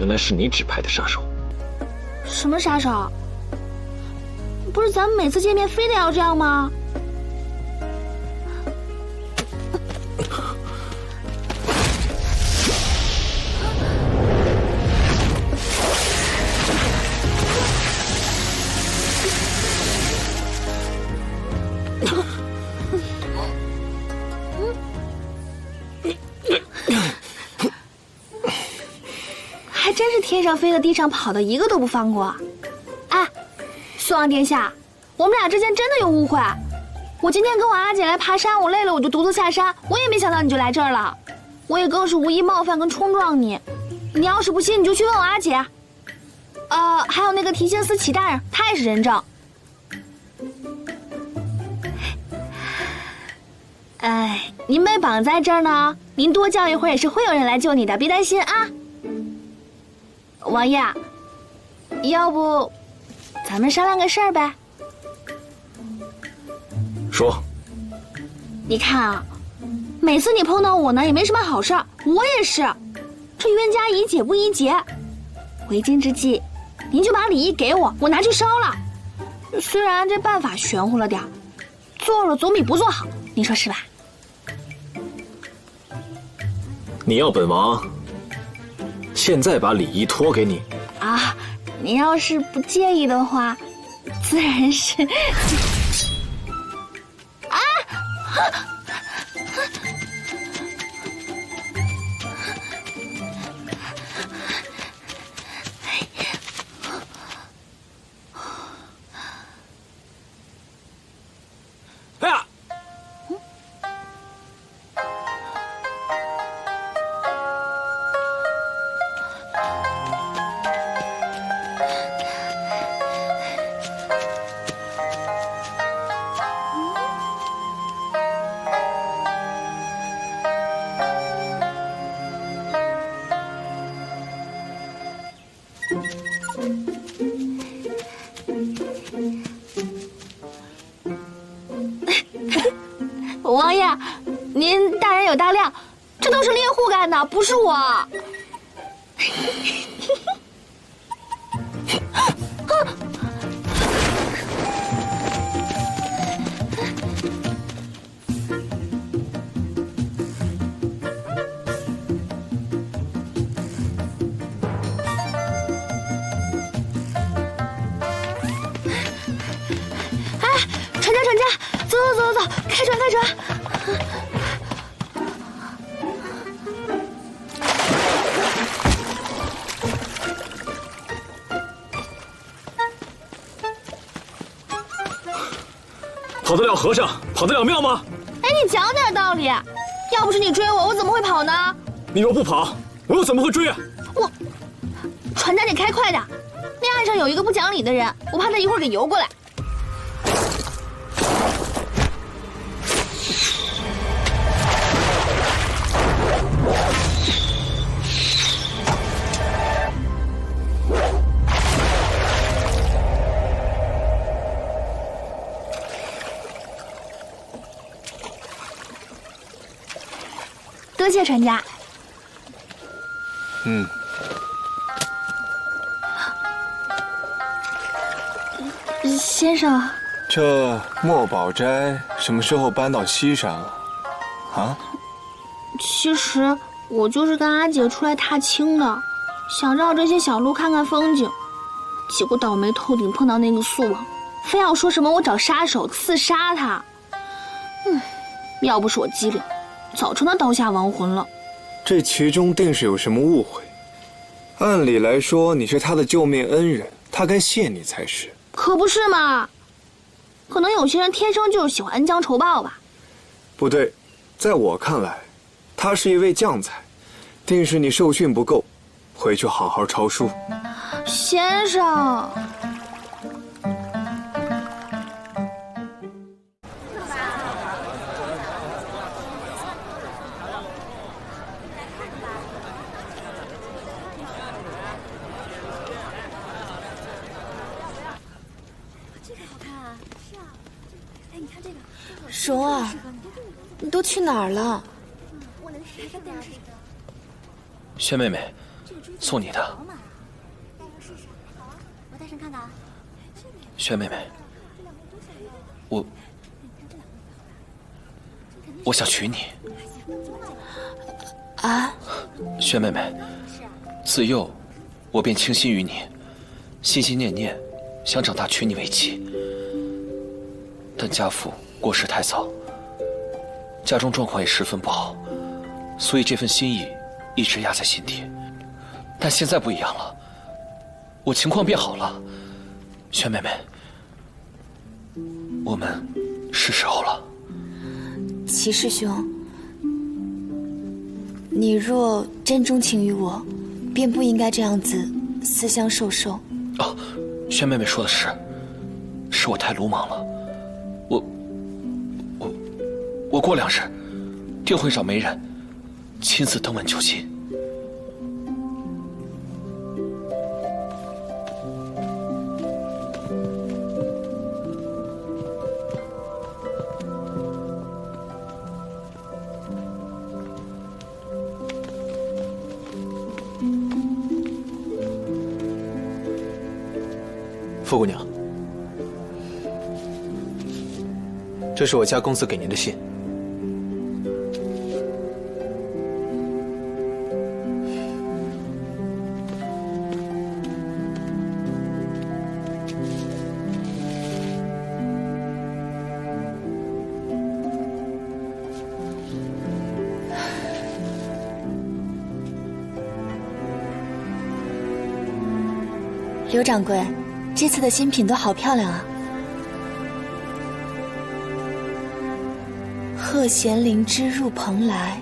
原来是你指派的杀手。什么杀手？不是咱们每次见面非得要这样吗？还真是天上飞的，地上跑的，一个都不放过。哎，宋王殿下，我们俩之间真的有误会。我今天跟我阿姐来爬山，我累了我就独自下山，我也没想到你就来这儿了。我也更是无意冒犯跟冲撞你。你要是不信，你就去问我阿姐。还有那个提刑司齐大人，他也是人证。哎，您被绑在这儿呢，您多叫一会儿也是会有人来救你的，别担心啊。王爷，要不咱们商量个事儿呗？说。你看啊，每次你碰到我呢，也没什么好事儿，我也是，这冤家宜解不宜结。为今之计，您就把礼衣给我，我拿去烧了。虽然这办法玄乎了点儿，做了总比不做好，你说是吧？你要本王现在把礼衣脱给你啊，您要是不介意的话，自然是。王爷，您大人有大量，这都是猎户干的，不是我。船家，走，开船！跑得了和尚，跑得了庙吗？哎，你讲点道理，要不是你追我，我怎么会跑呢？你若不跑，我又怎么会追啊？船家，你开快点，那岸上有一个不讲理的人，我怕他一会儿给游过来。多谢船家。先生，这墨宝斋什么时候搬到西山了？啊？其实我就是跟阿姐出来踏青的，想绕这些小路看看风景，结果倒霉透顶碰到那个素王，非要说什么我找杀手刺杀他。要不是我机灵，早成他刀下亡魂了。这其中定是有什么误会。按理来说，你是他的救命恩人，他该谢你才是。可不是嘛，可能有些人天生就是喜欢恩将仇报吧。不对，在我看来，他是一位将才，定是你受训不够，回去好好抄书。先生。蓉儿，你都去哪儿了？轩妹妹，送你的。我戴上看看啊。轩妹妹，我想娶你。啊，轩妹妹，自幼我便倾心于你，心心念念想长大娶你为妻，但家父过世太早，家中状况也十分不好，所以这份心意一直压在心底。但现在不一样了，我情况变好了，轩妹妹，我们是时候了。齐师兄，你若真钟情于我，便不应该这样子私相授受。哦，轩妹妹说的是我太鲁莽了。我过2日定会找媒人亲自登门求亲。傅姑娘，这是我家公子给您的信。刘掌柜，这次的新品都好漂亮啊！鹤衔灵芝入蓬莱，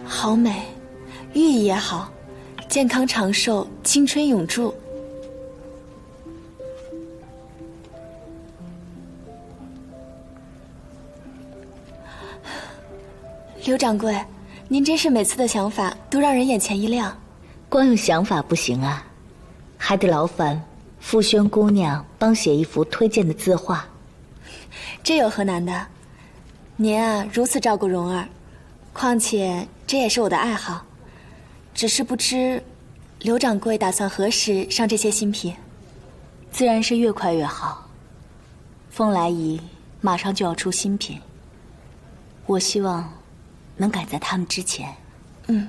好美，寓意也好，健康长寿，青春永驻。刘掌柜，您真是每次的想法都让人眼前一亮。光有想法不行啊，还得劳烦傅轩姑娘帮写一幅推荐的字画。这有何难的？您啊，如此照顾蓉儿，况且这也是我的爱好。只是不知，刘掌柜打算何时上这些新品？自然是越快越好。凤来仪马上就要出新品，我希望能赶在他们之前。嗯。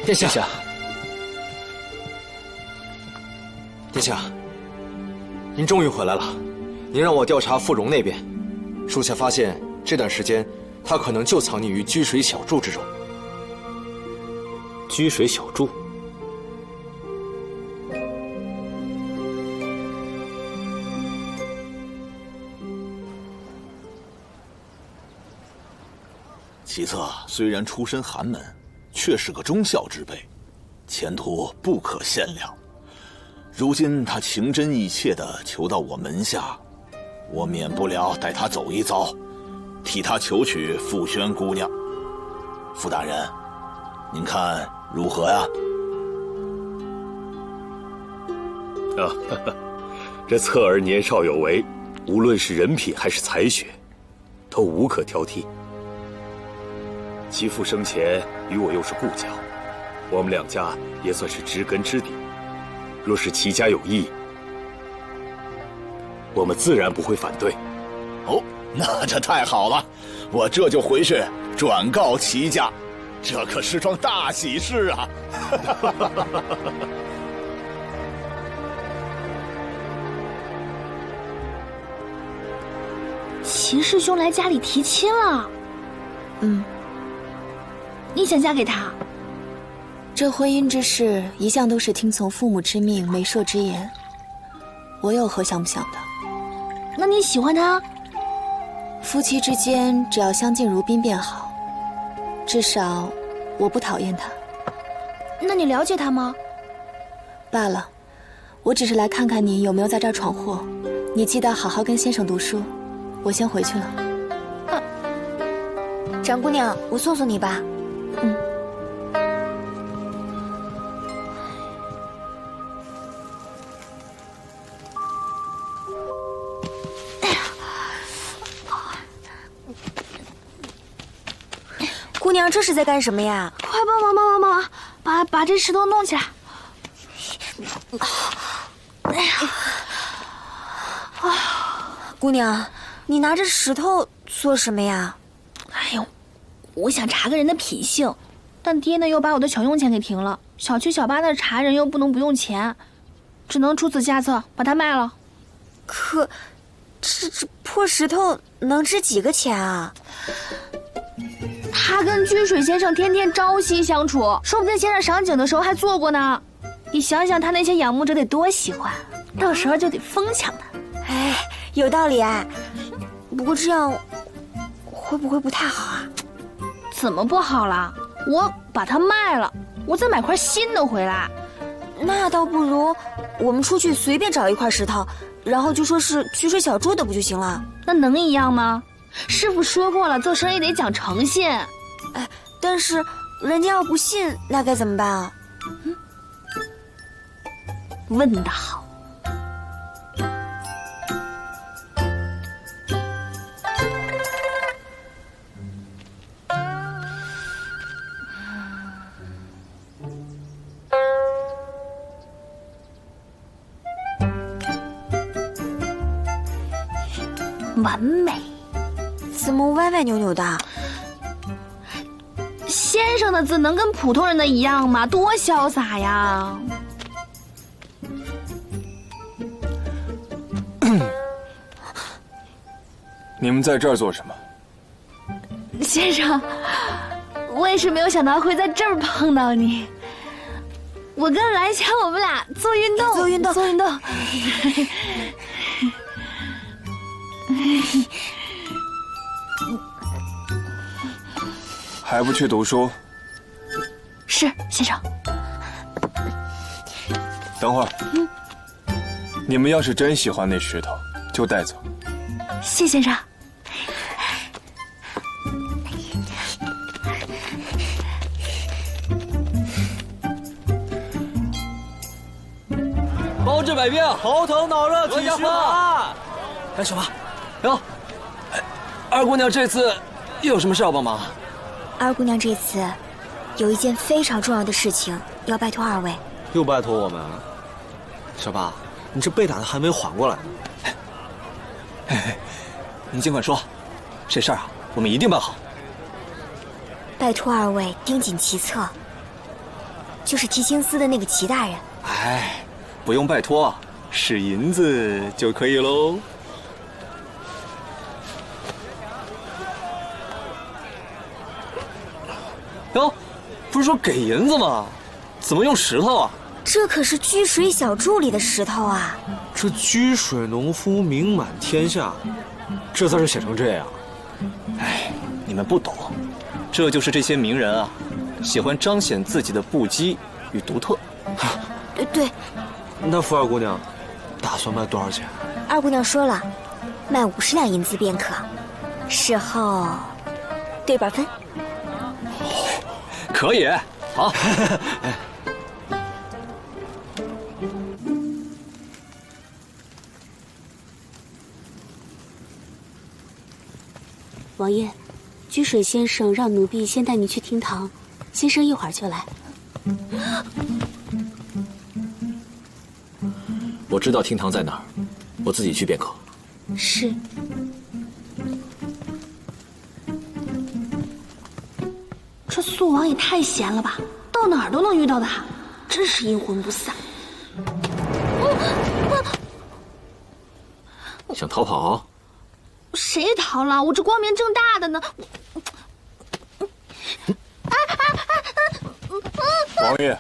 殿下，殿下，您终于回来了。您让我调查傅荣那边，属下发现这段时间他可能就藏匿于居水小筑之中。居水小筑？齐策虽然出身寒门，却是个忠孝之辈，前途不可限量。如今他情真意切地求到我门下，我免不了带他走一遭，替他求娶傅轩姑娘。傅大人，您看如何呀？这策儿年少有为，无论是人品还是才学，都无可挑剔。其父生前与我又是故交，我们两家也算是知根知底。若是齐家有意，我们自然不会反对。哦，那这太好了，我这就回去转告齐家，这可是桩大喜事啊！齐师兄来家里提亲了。你想嫁给他？这婚姻之事一向都是听从父母之命、媒妁之言，我有何想不想的？那你喜欢他？夫妻之间只要相敬如宾便好，至少我不讨厌他。那你了解他吗？罢了，我只是来看看你有没有在这儿闯祸。你记得好好跟先生读书，我先回去了。长姑娘，我送送你吧。姑娘，这是在干什么呀？快帮忙，把这石头弄起来。姑娘，你拿着石头做什么呀？哎呦，我想查个人的品性，但爹呢又把我的小用钱给停了。小七小八那查人又不能不用钱，只能出此下策把它卖了。可，这破石头能值几个钱啊？他跟居水先生天天朝夕相处，说不定先生赏景的时候还做过呢。你想想他那些仰慕者得多喜欢，到时候就得疯抢他。哎，有道理啊。不过这样会不会不太好啊？怎么不好了？我把它卖了，我再买块新的回来。那倒不如我们出去随便找一块石头，然后就说是居水小筑的不就行了？那能一样吗？师傅说过了，做生意得讲诚信。哎，但是人家要不信，那该怎么办啊？问得好。完美。怎么歪歪扭扭的？先生的字能跟普通人的一样吗？多潇洒呀！你们在这儿做什么？先生，我也是没有想到会在这儿碰到你。我跟蓝翔，我们俩做运动，做运动。还不去读书？是，先生。等会儿，你们要是真喜欢那石头，就带走。谢先生。包治百病，头疼脑热体虚寒。哎，小八，哟，二姑娘这次又有什么事要帮忙？二姑娘这次有一件非常重要的事情要拜托二位。又拜托我们？小八，你这被打的还没缓过来呢。你尽管说，这事儿啊，我们一定办好。拜托二位盯紧其策，就是提青司的那个齐大人。哎，不用拜托，使银子就可以喽。哟，不是说给银子吗？怎么用石头啊？这可是居水小筑里的石头啊！这居水农夫名满天下，这字是写成这样。哎，你们不懂，这就是这些名人啊，喜欢彰显自己的不羁与独特。对，那福二姑娘，打算卖多少钱？二姑娘说了，卖50两银子便可，事后对半分。可以，好。王爷，居水先生让奴婢先带你去厅堂，先生一会儿就来。我知道厅堂在哪儿，我自己去便可。是。这素王也太闲了吧，到哪儿都能遇到他，真是阴魂不散。想逃跑？谁逃了？我这光明正大的呢。王爷，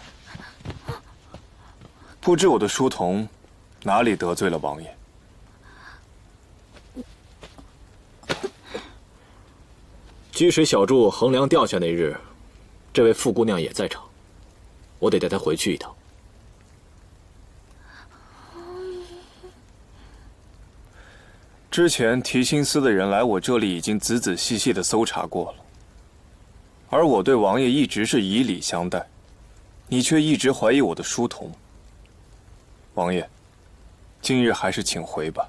不知我的书童哪里得罪了王爷？居水小筑横梁掉下那日，这位傅姑娘也在场，我得带她回去一趟。之前提青司的人来我这里已经仔仔细细的搜查过了，而我对王爷一直是以礼相待，你却一直怀疑我的书童。王爷，今日还是请回吧。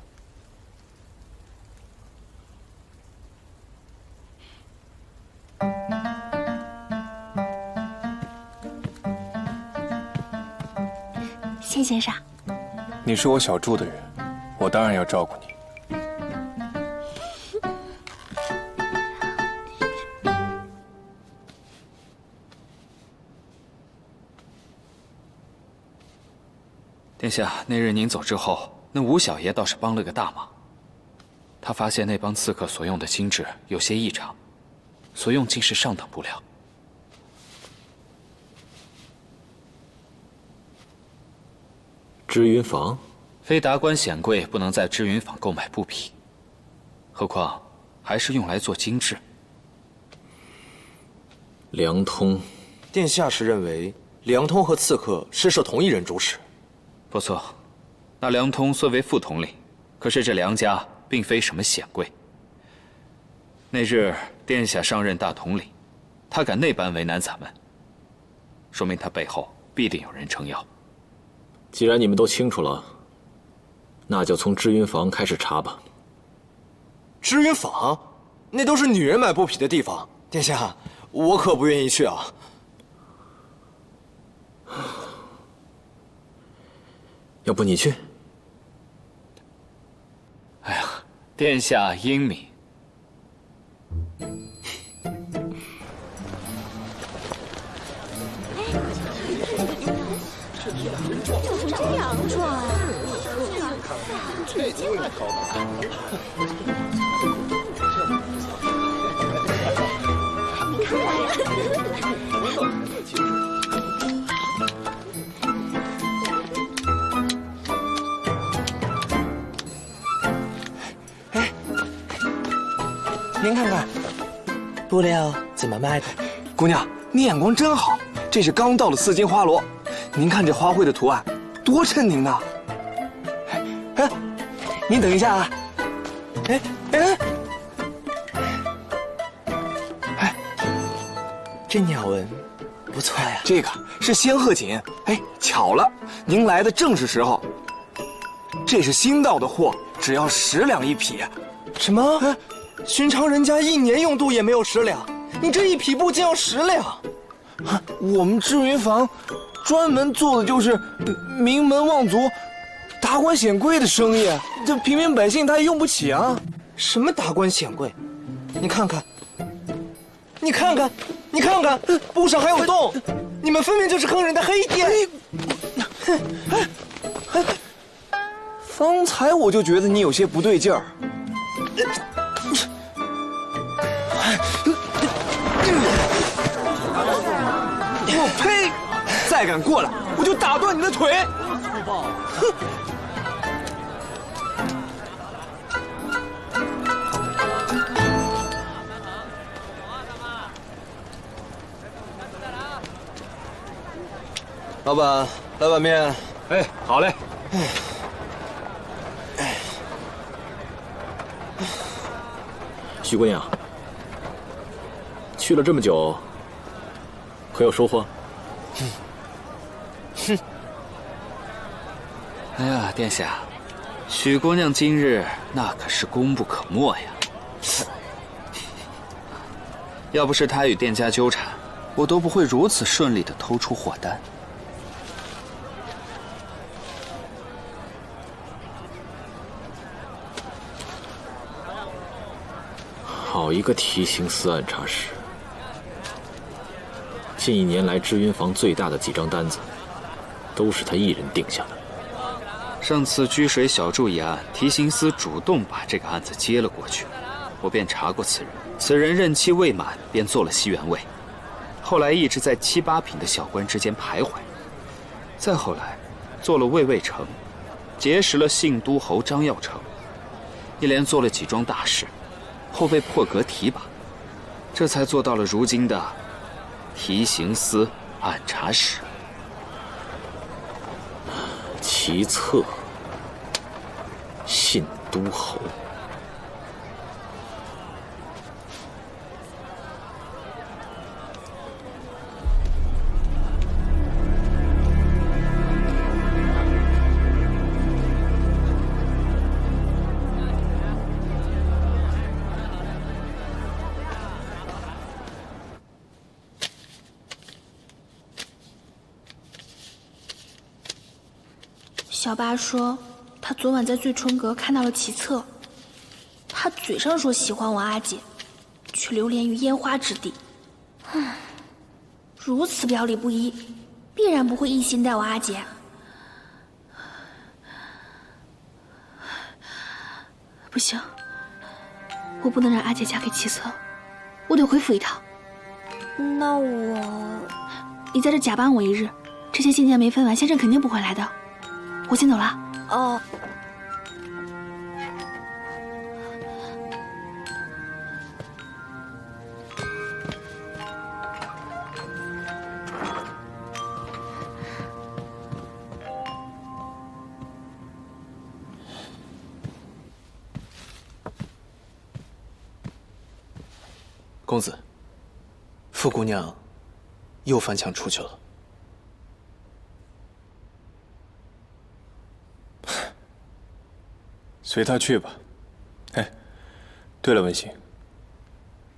谢先生，你是我小住的人，我当然要照顾你。殿下，那日您走之后，那吴小爷倒是帮了个大忙。他发现那帮刺客所用的金质有些异常，所用竟是上等布料。知云坊，非达官显贵不能在知云坊购买布匹，何况还是用来做金质。梁通，殿下是认为梁通和刺客是受同一人主使？不错，那梁通虽为副统领，可是这梁家并非什么显贵。那日殿下上任大统领，他敢那般为难咱们，说明他背后必定有人撑腰。既然你们都清楚了，那就从知云坊开始查吧。知云坊，那都是女人买布匹的地方，殿下，我可不愿意去啊。要不你去？哎呀，殿下英明。您看看，布料怎么卖的？姑娘，你眼光真好，这是刚到的丝巾花罗。您看这花卉的图案，多衬您呢。哎，您等一下啊。这鸟纹不错呀。这个是仙鹤锦。哎，巧了，您来的正是时候。这是新到的货，只要10两一匹。什么？寻常人家1年用度也没有10两，你这一匹布竟要10两？我们知云坊专门做的就是名门望族、达官显贵的生意，这平民百姓他也用不起啊。什么达官显贵？你看看，你看看，你看看，布上还有洞，你们分明就是坑人的黑店。方才我就觉得你有些不对劲儿。我呸！再敢过来，我就打断你的腿！哼！老板，来碗面。哎，好嘞。徐姑娘，去了这么久，可有收获？哎呀，殿下，许姑娘今日那可是功不可没呀！要不是她与店家纠缠，我都不会如此顺利地偷出货单。好一个提刑司按察使！近1年来，知云坊最大的几张单子，都是他一人定下的。上次居水小筑一案，提刑司主动把这个案子接了过去，我便查过此人。此人任期未满，便做了西园尉，后来一直在7、8品的小官之间徘徊，再后来做了卫尉丞，结识了信都侯张耀成，一连做了几桩大事，后被破格提拔，这才做到了如今的提刑司按察使。其策，信都侯。小八说，他昨晚在醉春阁看到了奇策。他嘴上说喜欢我阿姐，却流连于烟花之地。如此表里不一，必然不会一心待我阿姐。不行，我不能让阿姐嫁给奇策，我得回府一趟。那我……你在这假扮我一日，这些信件没分完，先生肯定不会来的。我先走了。哦。公子，傅姑娘又翻墙出去了。随她去吧。哎，对了，文心，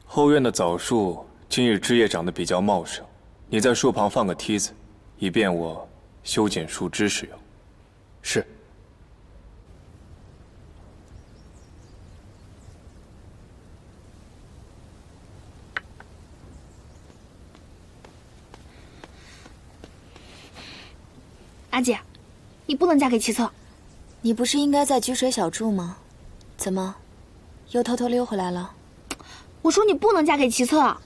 后院的枣树今日枝叶长得比较茂盛，你在树旁放个梯子，以便我修剪树枝使用。是。阿姐，你不能嫁给奇策。你不是应该在居水小筑吗？怎么，又偷偷溜回来了？我说你不能嫁给奇策。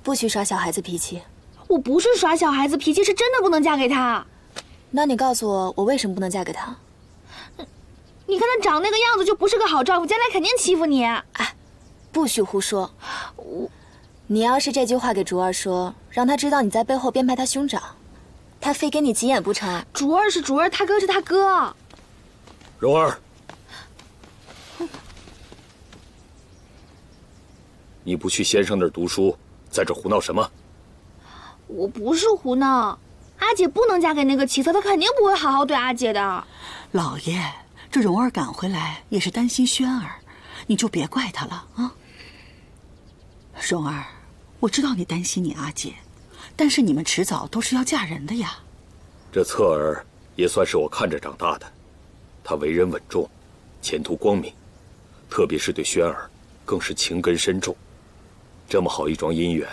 不许耍小孩子脾气。我不是耍小孩子脾气，是真的不能嫁给他。那你告诉我，我为什么不能嫁给他？你看他长那个样子，就不是个好丈夫，将来肯定欺负你。哎，不许胡说。你要是这句话给竹儿说，让他知道你在背后编排他兄长，他非跟你急眼不成？竹儿是竹儿，他哥是他哥。蓉儿，你不去先生那儿读书，在这胡闹什么？我不是胡闹，阿姐不能嫁给那个奇策，他肯定不会好好对阿姐的。老爷，这蓉儿赶回来也是担心轩儿，你就别怪她了啊。蓉儿，我知道你担心你阿姐，但是你们迟早都是要嫁人的呀。这策儿也算是我看着长大的，他为人稳重，前途光明，特别是对轩儿，更是情根深重。这么好一桩姻缘，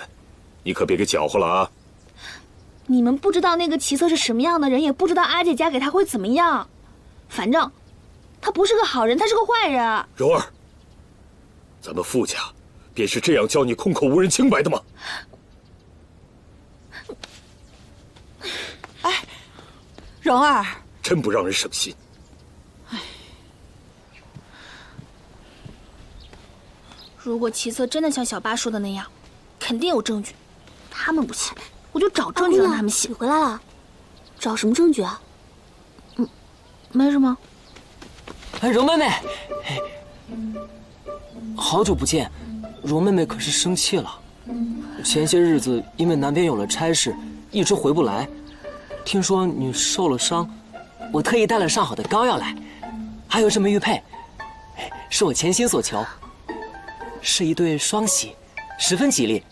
你可别给搅和了啊！你们不知道那个奇策是什么样的人，也不知道阿姐嫁给他会怎么样。反正，他不是个好人，他是个坏人。蓉儿，咱们傅家便是这样教你空口无人清白的吗？哎，蓉儿，真不让人省心。如果奇策真的像小八说的那样，肯定有证据。他们不信，我就找证据让他们信。你回来了，找什么证据啊？没什么。哎，蓉妹妹，好久不见，蓉妹妹可是生气了。前些日子因为南边有了差事，一直回不来。听说你受了伤，我特意带了上好的膏药来，还有这枚玉佩，是我潜心所求，是一对双喜，十分吉利。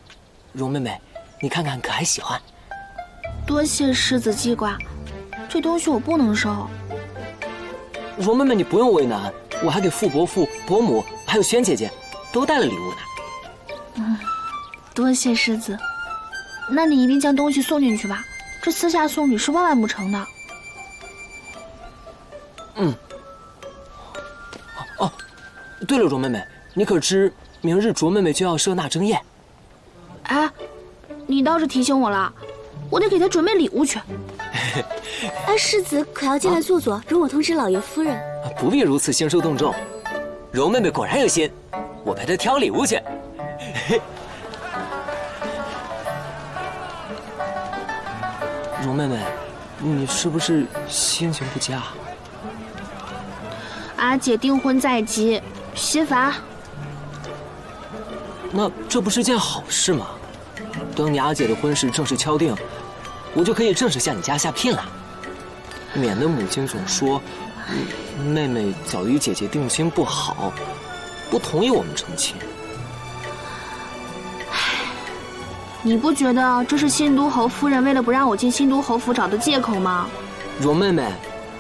蓉妹妹，你看看可还喜欢？多谢世子记挂，这东西我不能收。蓉妹妹，你不用为难，我还给傅伯父、伯母还有轩姐姐都带了礼物呢。多谢世子，那你一定将东西送进去吧，这私下送礼是万万不成的。哦，对了，蓉妹妹，你可知明日卓妹妹就要设纳征宴？哎，你倒是提醒我了，我得给她准备礼物去。哎，世子可要进来坐坐，容我通知老爷夫人。不必如此兴师动众，蓉妹妹果然有心，我陪她挑礼物去。蓉妹妹，你是不是心情不佳？阿姐订婚在即，惜罚。那这不是件好事吗？等你阿姐的婚事正式敲定，我就可以正式向你家下聘了，免得母亲总说妹妹早与姐姐定亲不好，不同意我们成亲。你不觉得这是新都侯夫人为了不让我进新都侯府找的借口吗？蓉妹妹，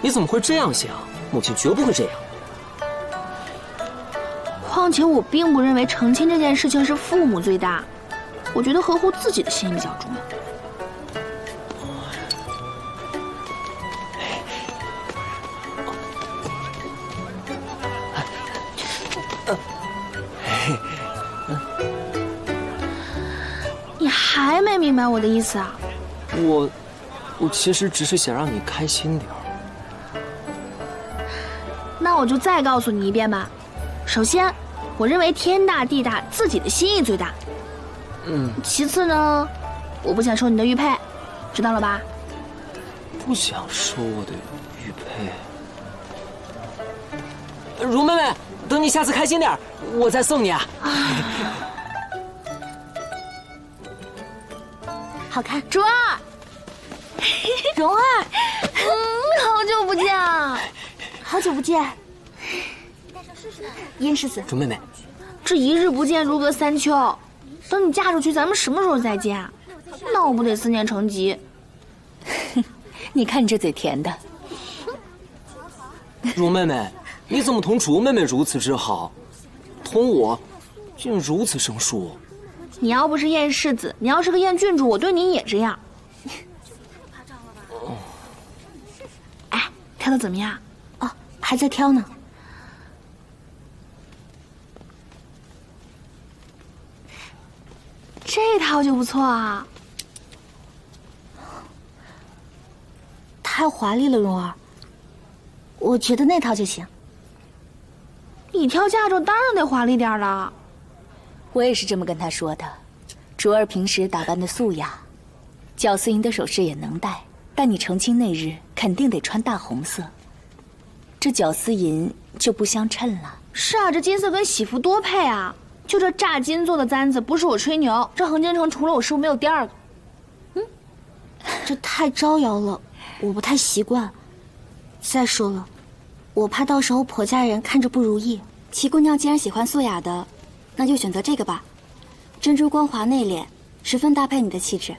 你怎么会这样想？母亲绝不会这样。况且我并不认为成亲这件事情是父母最大，我觉得合乎自己的心意比较重要。你还没明白我的意思啊？我其实只是想让你开心点儿。那我就再告诉你一遍吧。首先，我认为天大地大，自己的心意最大。其次呢，我不想收你的玉佩，知道了吧？不想收我的玉佩。如妹妹，等你下次开心点儿，我再送你啊。好看。竹儿，蓉儿，好久不见啊！好久不见。殷世子，竹妹妹，这一日不见如隔三秋，等你嫁出去，咱们什么时候再见？那我不得思念成疾？你看你这嘴甜的。如妹妹，你怎么同竹妹妹如此之好，同我竟如此生疏？你要不是燕世子，你要是个燕郡主，我对你也这样。哎，挑的怎么样？哦，还在挑呢。这套就不错啊。太华丽了，蓉儿。我觉得那套就行。你挑嫁妆当然得华丽点了。我也是这么跟他说的。竹儿平时打扮的素雅，绞丝银的首饰也能戴，但你成亲那日肯定得穿大红色。这绞丝银就不相称了。是啊，这金色跟喜服多配啊！就这炸金做的簪子，不是我吹牛，这横京城除了我师傅没有第二个。这太招摇了，我不太习惯。再说了，我怕到时候婆家人看着不如意。齐姑娘既然喜欢素雅的，那就选择这个吧。珍珠光滑内敛，十分搭配你的气质。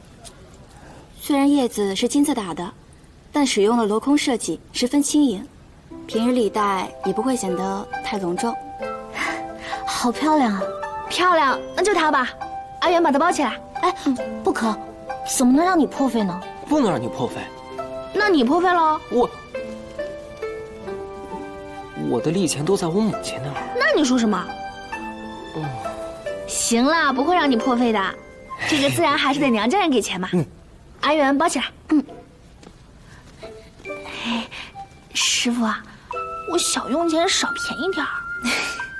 虽然叶子是金色打的，但使用了镂空设计，十分轻盈，平日里戴也不会显得太隆重。好漂亮啊！漂亮，那就它吧。阿元把它包起来。哎，不可，怎么能让你破费呢？不能让你破费。那你破费了？我的利钱都在我母亲那儿。那你说什么？行了，不会让你破费的。这个自然还是得娘家人给钱嘛。阿元包起来。师傅啊，我小用钱少便宜点儿。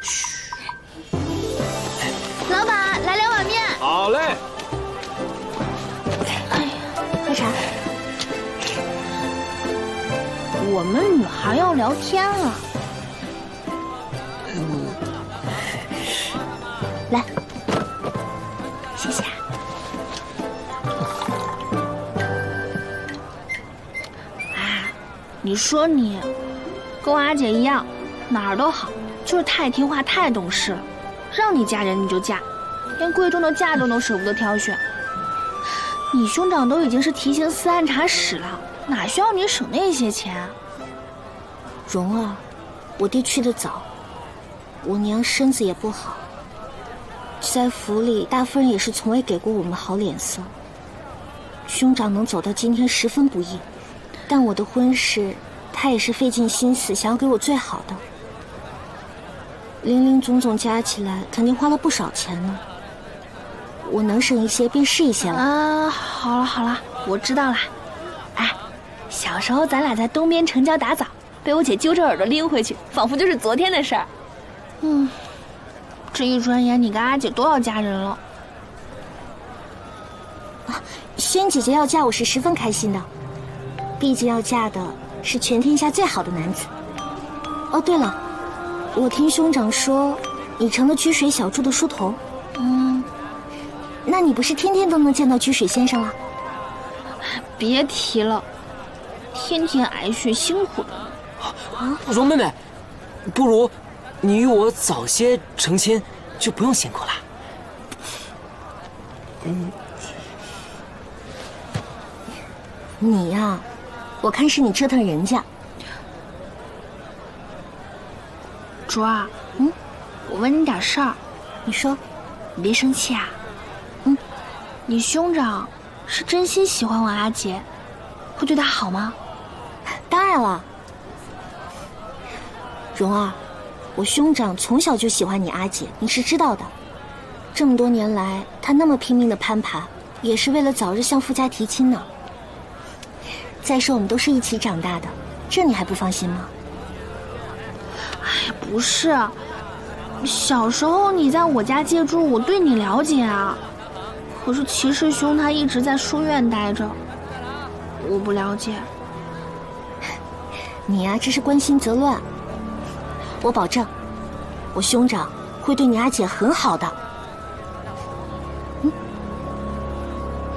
嘘。老板，来2碗面。好嘞。哎呀，喝茶。我们女孩要聊天了。来，谢谢。哎，你说你跟我阿姐一样，哪儿都好，就是太听话、太懂事了。让你嫁人你就嫁，连贵重的嫁妆都舍不得挑选。你兄长都已经是提刑司按察使了，哪需要你省那些钱啊？蓉儿，我弟去得早，我娘身子也不好，在府里大夫人也是从未给过我们好脸色。兄长能走到今天十分不易，但我的婚事他也是费尽心思想要给我最好的，零零总总加起来肯定花了不少钱呢。我能省一些便是一些了。啊，好了好了，我知道了。哎，小时候咱俩在东边城郊打枣，被我姐揪着耳朵拎回去，仿佛就是昨天的事儿。这一转眼你跟阿姐都要嫁人了。萱姐姐要嫁我是十分开心的，毕竟要嫁的是全天下最好的男子。哦，对了，我听兄长说你成了居水小筑的书童。那你不是天天都能见到居水先生了？别提了，天天挨训，辛苦的呢。蓉妹妹，不如你与我早些成亲，就不用辛苦了。你呀，我看是你折腾人家。竹儿，我问你点事儿，你说，你别生气啊。你兄长是真心喜欢我阿杰，会对他好吗？当然了，蓉儿，我兄长从小就喜欢你阿姐，你是知道的。这么多年来，他那么拼命的攀爬，也是为了早日向夫家提亲呢。再说我们都是一起长大的，这你还不放心吗？哎，不是，小时候你在我家借住，我对你了解啊。可是齐师兄他一直在书院待着，我不了解。你呀，这是关心则乱。我保证，我兄长会对你阿姐很好的。